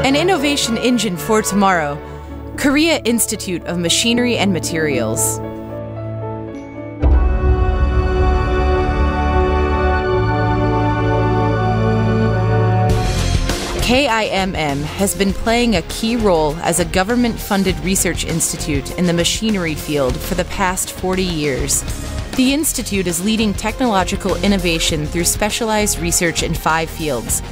An innovation engine for tomorrow. Korea Institute of Machinery and Materials. KIMM has been playing a key role as a government-funded research institute in the machinery field for the past 40 years. The institute is leading technological innovation through specialized research in 5 fields: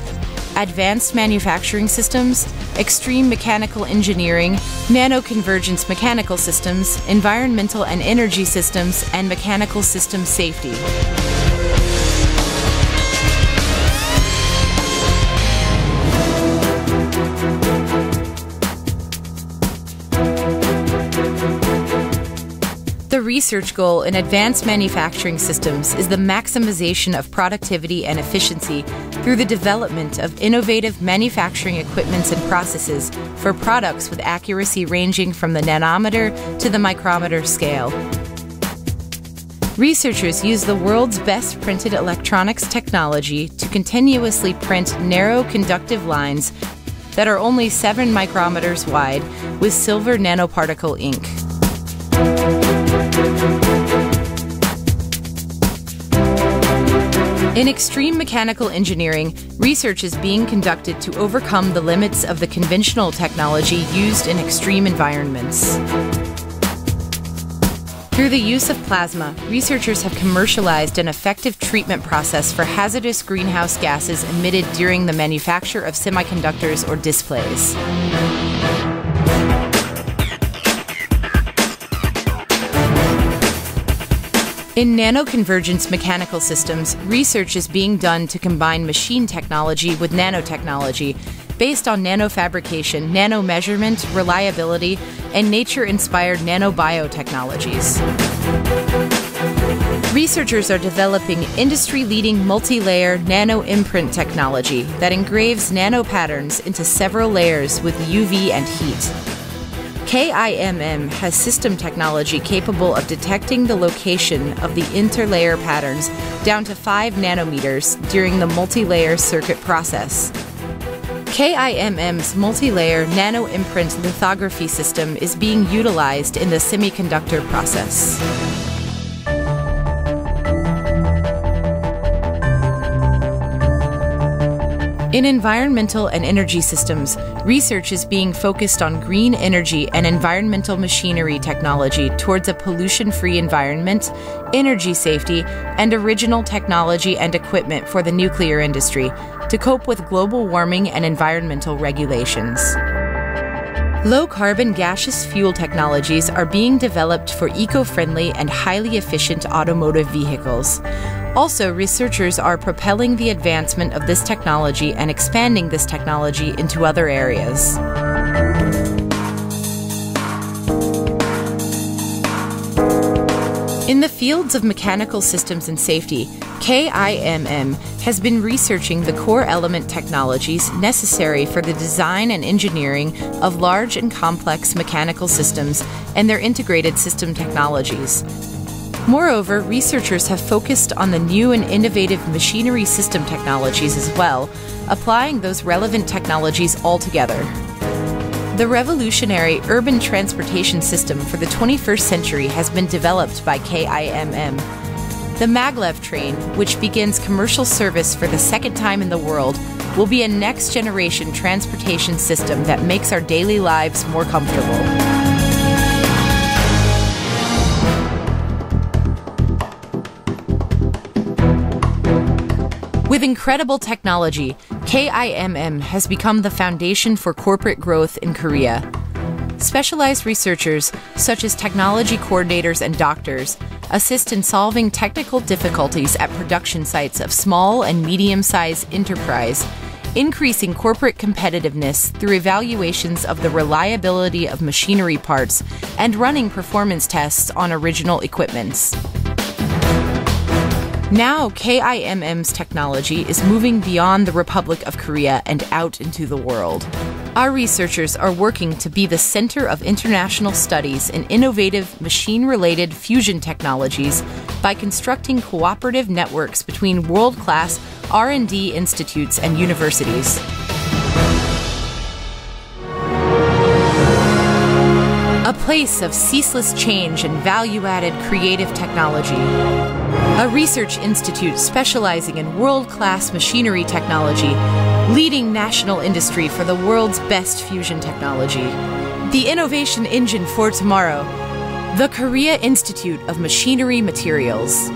advanced manufacturing systems, extreme mechanical engineering, nanoconvergence mechanical systems, environmental and energy systems, and mechanical system safety. The research goal in advanced manufacturing systems is the maximization of productivity and efficiency through the development of innovative manufacturing equipments and processes for products with accuracy ranging from the nanometer to the micrometer scale. Researchers use the world's best printed electronics technology to continuously print narrow conductive lines that are only 7 micrometers wide with silver nanoparticle ink. In extreme mechanical engineering, research is being conducted to overcome the limits of the conventional technology used in extreme environments. Through the use of plasma, researchers have commercialized an effective treatment process for hazardous greenhouse gases emitted during the manufacture of semiconductors or displays. In nanoconvergence mechanical systems, research is being done to combine machine technology with nanotechnology based on nanofabrication, nanomeasurement, reliability, and nature-inspired nanobiotechnologies. Researchers are developing industry-leading multi-layer nano-imprint technology that engraves nano-patterns into several layers with UV and heat. KIMM has system technology capable of detecting the location of the interlayer patterns down to 5 nanometers during the multi-layer circuit process. KIMM's multi-layer nano-imprint lithography system is being utilized in the semiconductor process. In environmental and energy systems, research is being focused on green energy and environmental machinery technology towards a pollution-free environment, energy safety, and original technology and equipment for the nuclear industry to cope with global warming and environmental regulations. Low-carbon gaseous fuel technologies are being developed for eco-friendly and highly efficient automotive vehicles. Also, researchers are propelling the advancement of this technology and expanding this technology into other areas. In the fields of mechanical systems and safety, KIMM has been researching the core element technologies necessary for the design and engineering of large and complex mechanical systems and their integrated system technologies. Moreover, researchers have focused on the new and innovative machinery system technologies as well, applying those relevant technologies all together. The revolutionary urban transportation system for the 21st century has been developed by KIMM. The maglev train, which begins commercial service for the 2nd time in the world, will be a next-generation transportation system that makes our daily lives more comfortable. With incredible technology, KIMM has become the foundation for corporate growth in Korea. Specialized researchers, such as technology coordinators and doctors, assist in solving technical difficulties at production sites of small and medium-sized enterprise, increasing corporate competitiveness through evaluations of the reliability of machinery parts and running performance tests on original equipments. Now, KIMM's technology is moving beyond the Republic of Korea and out into the world. Our researchers are working to be the center of international studies in innovative machine-related fusion technologies by constructing cooperative networks between world-class R&D institutes and universities. place of ceaseless change and value-added creative technology. A research institute specializing in world-class machinery technology, leading national industry for the world's best fusion technology. The innovation engine for tomorrow, the Korea Institute of Machinery Materials.